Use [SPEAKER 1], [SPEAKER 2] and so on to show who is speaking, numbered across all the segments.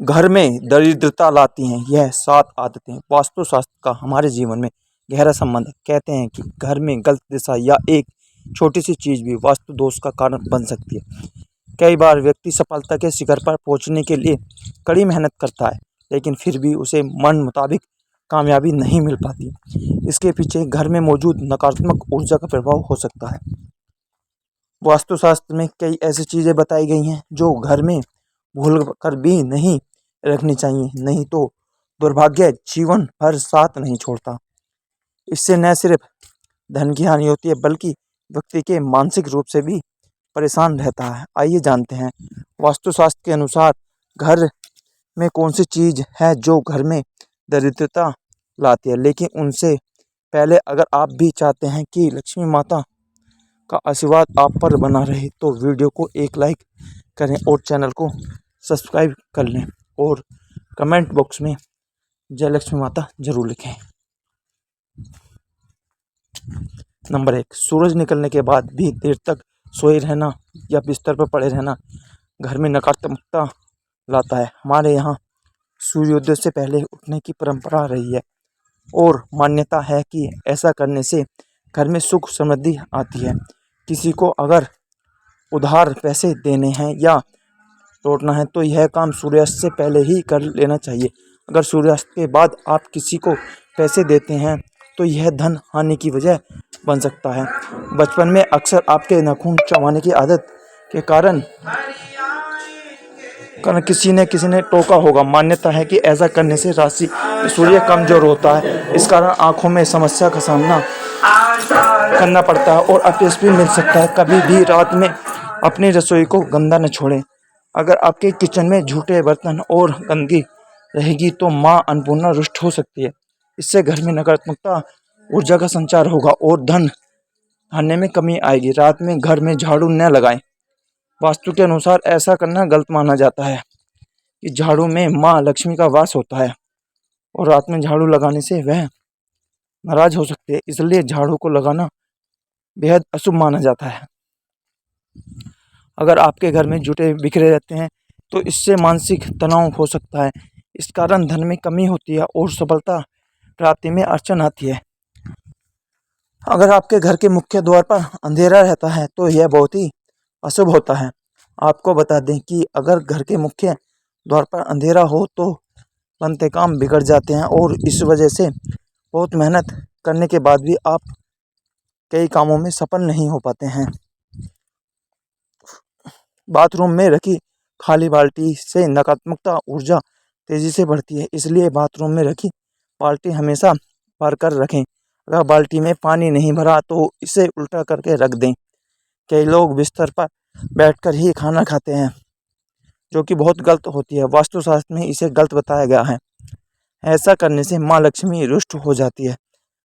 [SPEAKER 1] घर में दरिद्रता लाती हैं यह 7 आदतें। वास्तुशास्त्र का हमारे जीवन में गहरा संबंध है। कहते हैं कि घर में गलत दिशा या एक छोटी सी चीज़ भी वास्तु दोष का कारण बन सकती है। कई बार व्यक्ति सफलता के शिखर पर पहुंचने के लिए कड़ी मेहनत करता है, लेकिन फिर भी उसे मन मुताबिक कामयाबी नहीं मिल पाती। इसके पीछे घर में मौजूद नकारात्मक ऊर्जा का प्रभाव हो सकता है। वास्तुशास्त्र में कई ऐसी चीज़ें बताई गई हैं जो घर में भूल कर भी नहीं रखनी चाहिए, नहीं तो दुर्भाग्य जीवन भर साथ नहीं छोड़ता। इससे न सिर्फ धन की हानि होती है, बल्कि व्यक्ति के मानसिक रूप से भी परेशान रहता है। आइए जानते हैं वास्तुशास्त्र के अनुसार घर में कौन सी चीज़ है जो घर में दरिद्रता लाती है। लेकिन उनसे पहले अगर आप भी चाहते हैं कि लक्ष्मी माता का आशीर्वाद आप पर बना रहे, तो वीडियो को एक लाइक करें और चैनल को सब्सक्राइब कर लें और कमेंट बॉक्स में जय लक्ष्मी माता जरूर लिखें। नंबर 1, सूरज निकलने के बाद भी देर तक सोए रहना या बिस्तर पर पड़े रहना घर में नकारात्मकता लाता है। हमारे यहाँ सूर्योदय से पहले उठने की परंपरा रही है और मान्यता है कि ऐसा करने से घर में सुख समृद्धि आती है। किसी को अगर उधार पैसे देने हैं या लौटना है तो यह काम सूर्यास्त से पहले ही कर लेना चाहिए। अगर सूर्यास्त के बाद आप किसी को पैसे देते हैं तो यह धन हानि की वजह बन सकता है। बचपन में अक्सर आपके नाखून चबाने की आदत के कारण किसी ने टोका होगा। मान्यता है कि ऐसा करने से राशि सूर्य कमजोर होता है, इस कारण आंखों में समस्या का सामना करना पड़ता है और अपयश भी मिल सकता है। कभी भी रात में अपनी रसोई को गंदा न छोड़ें। अगर आपके किचन में झूठे बर्तन और गंदगी रहेगी तो मां अन्नपूर्णा रुष्ट हो सकती है। इससे घर में नकारात्मकता ऊर्जा का संचार होगा और धन आने में कमी आएगी। रात में घर में झाड़ू न लगाएं। वास्तु के अनुसार ऐसा करना गलत माना जाता है कि झाड़ू में मां लक्ष्मी का वास होता है और रात में झाड़ू लगाने से वह नाराज हो सकती है, इसलिए झाड़ू को लगाना बेहद अशुभ माना जाता है। अगर आपके घर में जूते बिखरे रहते हैं तो इससे मानसिक तनाव हो सकता है। इस कारण धन में कमी होती है और सफलता प्राप्ति में अड़चन आती है। अगर आपके घर के मुख्य द्वार पर अंधेरा रहता है तो यह बहुत ही अशुभ होता है। आपको बता दें कि अगर घर के मुख्य द्वार पर अंधेरा हो तो बनते काम बिगड़ जाते हैं और इस वजह से बहुत मेहनत करने के बाद भी आप कई कामों में सफल नहीं हो पाते हैं। बाथरूम में रखी खाली बाल्टी से नकारात्मकता ऊर्जा तेजी से बढ़ती है, इसलिए बाथरूम में रखी बाल्टी हमेशा भर कर रखें। अगर बाल्टी में पानी नहीं भरा तो इसे उल्टा करके रख दें। कई लोग बिस्तर पर बैठकर ही खाना खाते हैं, जो कि बहुत गलत होती है। वास्तुशास्त्र में इसे गलत बताया गया है। ऐसा करने से माँ लक्ष्मी रुष्ट हो जाती है।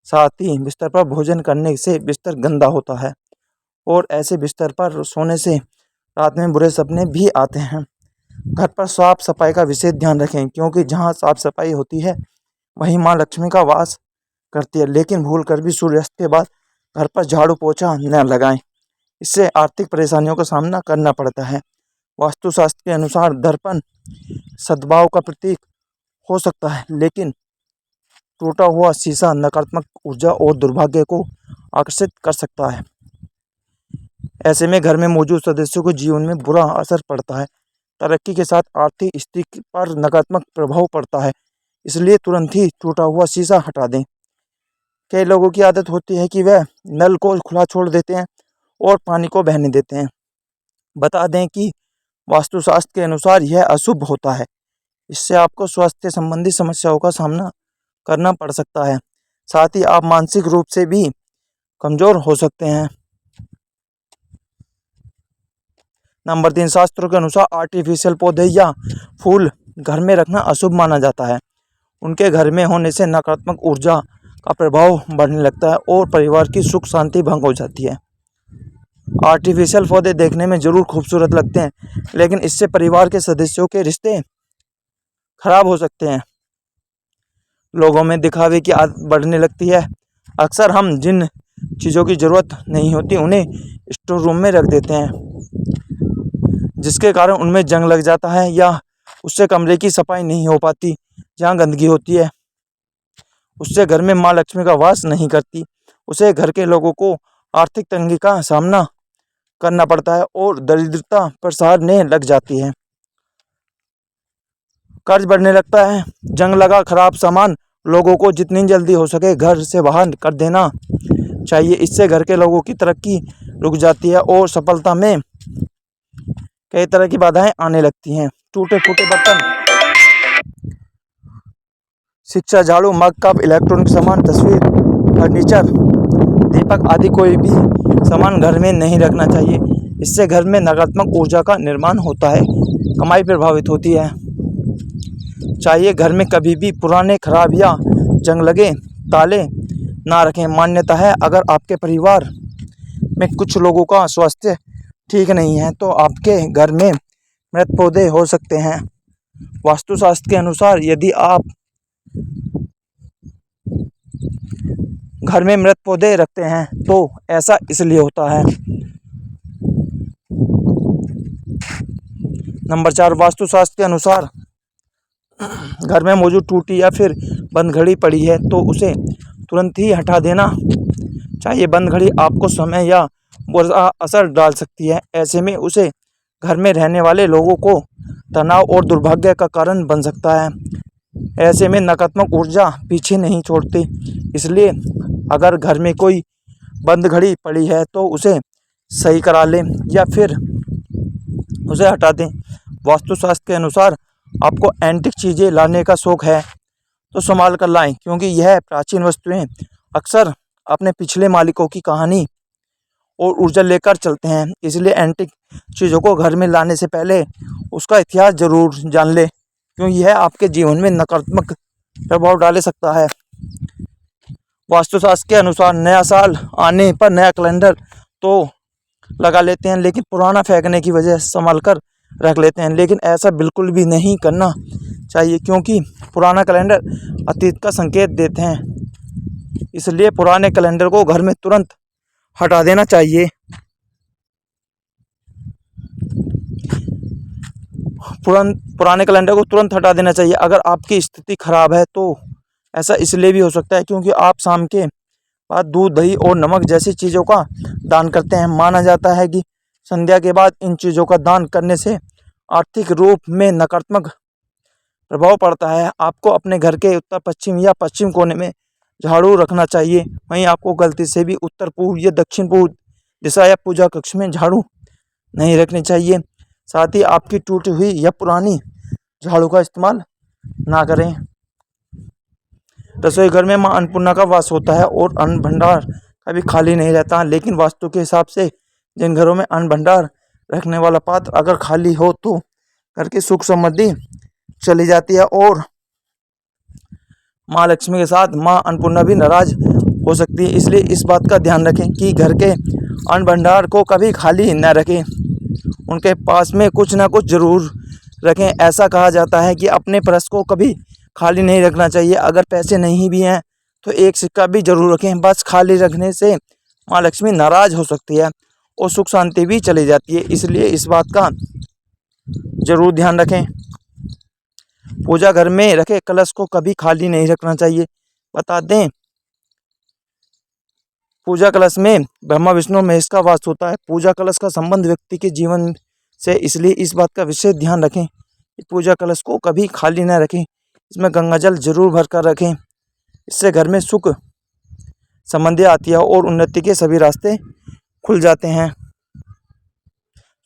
[SPEAKER 1] साथ ही बिस्तर पर भोजन करने से बिस्तर गंदा होता है और ऐसे बिस्तर पर सोने से रात में बुरे सपने भी आते हैं। घर पर साफ सफाई का विशेष ध्यान रखें, क्योंकि जहाँ साफ सफाई होती है वहीं माँ लक्ष्मी का वास करती है। लेकिन भूल कर भी सूर्यास्त के बाद घर पर झाड़ू पोछा न लगाएं, इससे आर्थिक परेशानियों का सामना करना पड़ता है। वास्तुशास्त्र के अनुसार दर्पण सद्भाव का प्रतीक हो सकता है, लेकिन टूटा हुआ शीशा नकारात्मक ऊर्जा और दुर्भाग्य को आकर्षित कर सकता है। ऐसे में घर में मौजूद सदस्यों को जीवन में बुरा असर पड़ता है। तरक्की के साथ आर्थिक स्थिति पर नकारात्मक प्रभाव पड़ता है, इसलिए तुरंत ही टूटा हुआ शीशा हटा दें। कई लोगों की आदत होती है कि वह नल को खुला छोड़ देते हैं और पानी को बहने देते हैं। बता दें कि वास्तुशास्त्र के अनुसार यह अशुभ होता है। इससे आपको स्वास्थ्य संबंधी समस्याओं का सामना करना पड़ सकता है। साथ ही आप मानसिक रूप से भी कमजोर हो सकते हैं। नंबर 3, शास्त्रों के अनुसार आर्टिफिशियल पौधे या फूल घर में रखना अशुभ माना जाता है। उनके घर में होने से नकारात्मक ऊर्जा का प्रभाव बढ़ने लगता है और परिवार की सुख शांति भंग हो जाती है। आर्टिफिशियल पौधे देखने में जरूर खूबसूरत लगते हैं, लेकिन इससे परिवार के सदस्यों के रिश्ते खराब हो सकते हैं। लोगों में दिखावे की आदत बढ़ने लगती है। अक्सर हम जिन चीज़ों की ज़रूरत नहीं होती उन्हें स्टोर रूम में रख देते हैं, जिसके कारण उनमें जंग लग जाता है या उससे कमरे की सफाई नहीं हो पाती। जहाँ गंदगी होती है उससे घर में माँ लक्ष्मी का वास नहीं करती। उसे घर के लोगों को आर्थिक तंगी का सामना करना पड़ता है और दरिद्रता प्रसारने लग जाती है। कर्ज बढ़ने लगता है। जंग लगा खराब सामान लोगों को जितनी जल्दी हो सके घर से बाहर कर देना चाहिए। इससे घर के लोगों की तरक्की रुक जाती है और सफलता में कई तरह की बाधाएं आने लगती हैं। टूटे फूटे बर्तन, शिक्षा, झाड़ू, मग, कप, इलेक्ट्रॉनिक सामान, तस्वीर, फर्नीचर, दीपक आदि कोई भी सामान घर में नहीं रखना चाहिए। इससे घर में नकारात्मक ऊर्जा का निर्माण होता है, कमाई प्रभावित होती है। चाहिए घर में कभी भी पुराने, खराब या जंग लगे ताले ना रखें। मान्यता है अगर आपके परिवार में कुछ लोगों का स्वास्थ्य ठीक नहीं है तो आपके घर में मृत पौधे हो सकते हैं। वास्तुशास्त्र के अनुसार यदि आप घर में मृत पौधे रखते हैं तो ऐसा इसलिए होता है। नंबर 4, वास्तुशास्त्र के अनुसार घर में मौजूद टूटी या फिर बंद घड़ी पड़ी है तो उसे तुरंत ही हटा देना चाहिए। बंद घड़ी आपको समय या बुरा असर डाल सकती है। ऐसे में उसे घर में रहने वाले लोगों को तनाव और दुर्भाग्य का कारण बन सकता है। ऐसे में नकारात्मक ऊर्जा पीछे नहीं छोड़ती। इसलिए अगर घर में कोई बंद घड़ी पड़ी है तो उसे सही करा लें या फिर उसे हटा दें। वास्तुशास्त्र के अनुसार आपको एंटीक चीज़ें लाने का शौक है तो संभाल कर लाएं, क्योंकि यह प्राचीन वस्तुएं अक्सर अपने पिछले मालिकों की कहानी और ऊर्जा लेकर चलते हैं। इसलिए एंटीक चीज़ों को घर में लाने से पहले उसका इतिहास जरूर जान ले, क्योंकि यह आपके जीवन में नकारात्मक प्रभाव डाल सकता है। वास्तुशास्त्र के अनुसार नया साल आने पर नया कैलेंडर तो लगा लेते हैं, लेकिन पुराना फेंकने की वजह संभाल कर रख लेते हैं। लेकिन ऐसा बिल्कुल भी नहीं करना चाहिए, क्योंकि पुराना कैलेंडर अतीत का संकेत देते हैं। इसलिए पुराने कैलेंडर को घर में तुरंत हटा देना चाहिए। पुराने कैलेंडर को तुरंत हटा देना चाहिए। अगर आपकी स्थिति खराब है तो ऐसा इसलिए भी हो सकता है क्योंकि आप शाम के बाद दूध, दही और नमक जैसी चीज़ों का दान करते हैं। माना जाता है कि संध्या के बाद इन चीज़ों का दान करने से आर्थिक रूप में नकारात्मक प्रभाव पड़ता है। आपको अपने घर के उत्तर पश्चिम या पश्चिम कोने में झाड़ू रखना चाहिए। वहीं आपको गलती से भी उत्तर पूर्व या दक्षिण पूर्व दिशा या पूजा कक्ष में झाड़ू नहीं रखनी चाहिए। साथ ही आपकी टूटी हुई या पुरानी झाड़ू का इस्तेमाल ना करें। रसोई घर में मां अन्नपूर्णा का वास होता है और अन्न भंडार कभी खाली नहीं रहता। लेकिन वास्तु के हिसाब से जिन घरों में अन्न भंडार रखने वाला पात्र अगर खाली हो तो घर की सुख समृद्धि चली जाती है और माँ लक्ष्मी के साथ माँ अन्नपूर्णा भी नाराज हो सकती है। इसलिए इस बात का ध्यान रखें कि घर के अन्न भंडार को कभी खाली न रखें, उनके पास में कुछ ना कुछ जरूर रखें। ऐसा कहा जाता है कि अपने पर्स को कभी खाली नहीं रखना चाहिए। अगर पैसे नहीं भी हैं तो एक सिक्का भी जरूर रखें। बस खाली रखने से माँ लक्ष्मी नाराज हो सकती है और सुख शांति भी चली जाती है। इसलिए इस बात का जरूर ध्यान रखें। पूजा घर में रखे कलश को कभी खाली नहीं रखना चाहिए। बता दें, पूजा कलश में ब्रह्मा, विष्णु, महेश का वास होता है। पूजा कलश का संबंध व्यक्ति के जीवन से, इसलिए इस बात का विशेष ध्यान रखें कि पूजा कलश को कभी खाली न रखें। इसमें गंगा जल जरूर भर कर रखें। इससे घर में सुख समृद्धि आती है और उन्नति के सभी रास्ते खुल जाते हैं।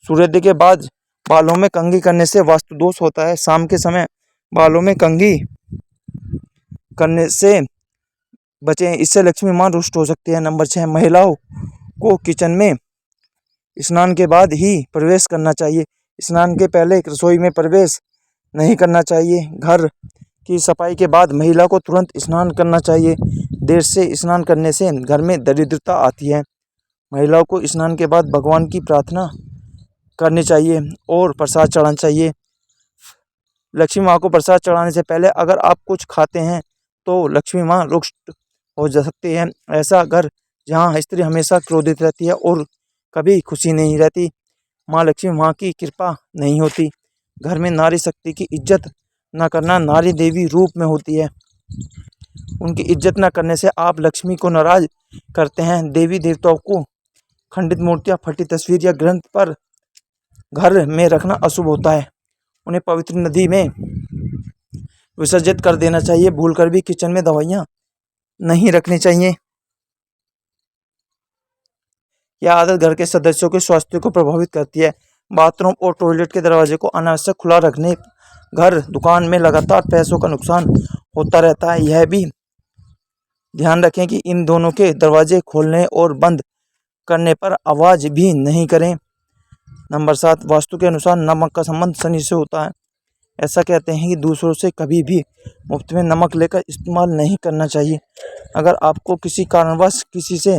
[SPEAKER 1] सूर्योदय के बाद बालों में कंघी करने से वास्तु दोष होता है। शाम के समय बालों में कंघी करने से बचें, इससे लक्ष्मी मां रुष्ट हो सकती है। नंबर 6, महिलाओं को किचन में स्नान के बाद ही प्रवेश करना चाहिए। स्नान के पहले रसोई में प्रवेश नहीं करना चाहिए। घर की सफाई के बाद महिला को तुरंत स्नान करना चाहिए। देर से स्नान करने से घर में दरिद्रता आती है। महिलाओं को स्नान के बाद भगवान की प्रार्थना करनी चाहिए और प्रसाद चढ़ाना चाहिए। लक्ष्मी माँ को प्रसाद चढ़ाने से पहले अगर आप कुछ खाते हैं तो लक्ष्मी माँ रुष्ट हो जा सकती है। ऐसा घर जहाँ स्त्री हमेशा क्रोधित रहती है और कभी खुशी नहीं रहती, माँ लक्ष्मी माँ की कृपा नहीं होती। घर में नारी शक्ति की इज्जत न करना नारी देवी रूप में होती है। उनकी इज्जत न करने से आप लक्ष्मी को नाराज करते हैं। देवी देवताओं को खंडित मूर्तियां, फटी तस्वीर या ग्रंथ पर घर में रखना अशुभ होता है। उन्हें पवित्र नदी में विसर्जित कर देना चाहिए। भूलकर भी किचन में दवाइयाँ नहीं रखनी चाहिए। यह आदत घर के सदस्यों के स्वास्थ्य को प्रभावित करती है। बाथरूम और टॉयलेट के दरवाजे को अनावश्यक खुला रखने घर दुकान में लगातार पैसों का नुकसान होता रहता है। यह भी ध्यान रखें कि इन दोनों के दरवाजे खोलने और बंद करने पर आवाज़ भी नहीं करें। नंबर 7, वास्तु के अनुसार नमक का संबंध शनि से होता है। ऐसा कहते हैं कि दूसरों से कभी भी मुफ्त में नमक लेकर इस्तेमाल नहीं करना चाहिए। अगर आपको किसी कारणवश किसी से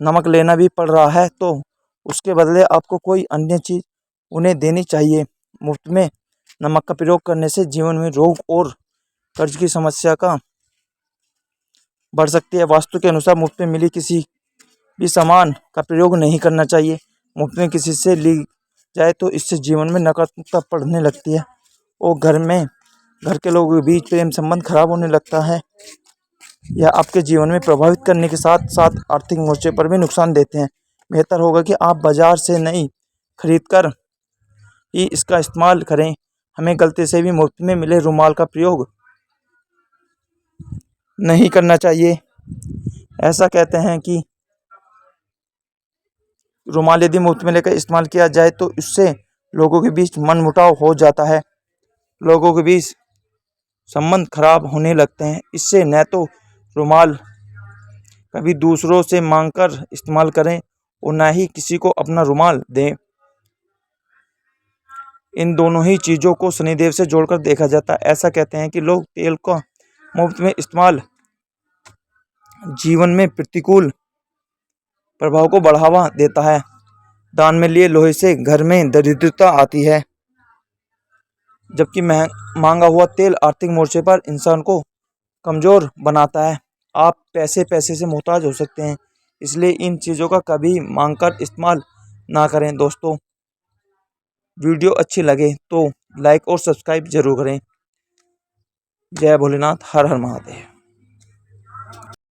[SPEAKER 1] नमक लेना भी पड़ रहा है तो उसके बदले आपको कोई अन्य चीज़ उन्हें देनी चाहिए। मुफ्त में नमक का प्रयोग करने से जीवन में रोग और कर्ज की समस्या का बढ़ सकती है। वास्तु के अनुसार मुफ्त में मिली किसी भी सामान का प्रयोग नहीं करना चाहिए। मुफ्त में किसी से ली जाए तो इससे जीवन में नकारात्मकता पड़ने लगती है और घर के लोगों के बीच प्रेम संबंध खराब होने लगता है। यह आपके जीवन में प्रभावित करने के साथ साथ आर्थिक मोर्चे पर भी नुकसान देते हैं। बेहतर होगा कि आप बाजार से नहीं खरीद कर ही इसका इस्तेमाल करें। हमें गलती से भी मुफ्त में मिले रुमाल का प्रयोग नहीं करना चाहिए। ऐसा कहते हैं कि रुमाल यदि मुफ्त में लेकर इस्तेमाल किया जाए तो इससे लोगों के बीच मनमुटाव हो जाता है, लोगों के बीच संबंध खराब होने लगते हैं। इससे न तो रुमाल कभी दूसरों से मांगकर इस्तेमाल करें और न ही किसी को अपना रुमाल दें। इन दोनों ही चीज़ों को शनिदेव से जोड़कर देखा जाता है। ऐसा कहते हैं कि लोग तेल का मुफ्त में इस्तेमाल जीवन में प्रतिकूल प्रभाव को बढ़ावा देता है। दान में लिए लोहे से घर में दरिद्रता आती है, जबकि मांगा हुआ तेल आर्थिक मोर्चे पर इंसान को कमज़ोर बनाता है। आप पैसे से मोहताज हो सकते हैं, इसलिए इन चीज़ों का कभी मांगकर इस्तेमाल ना करें। दोस्तों, वीडियो अच्छी लगे तो लाइक और सब्सक्राइब जरूर करें। जय भोलेनाथ, हर हर महादेव।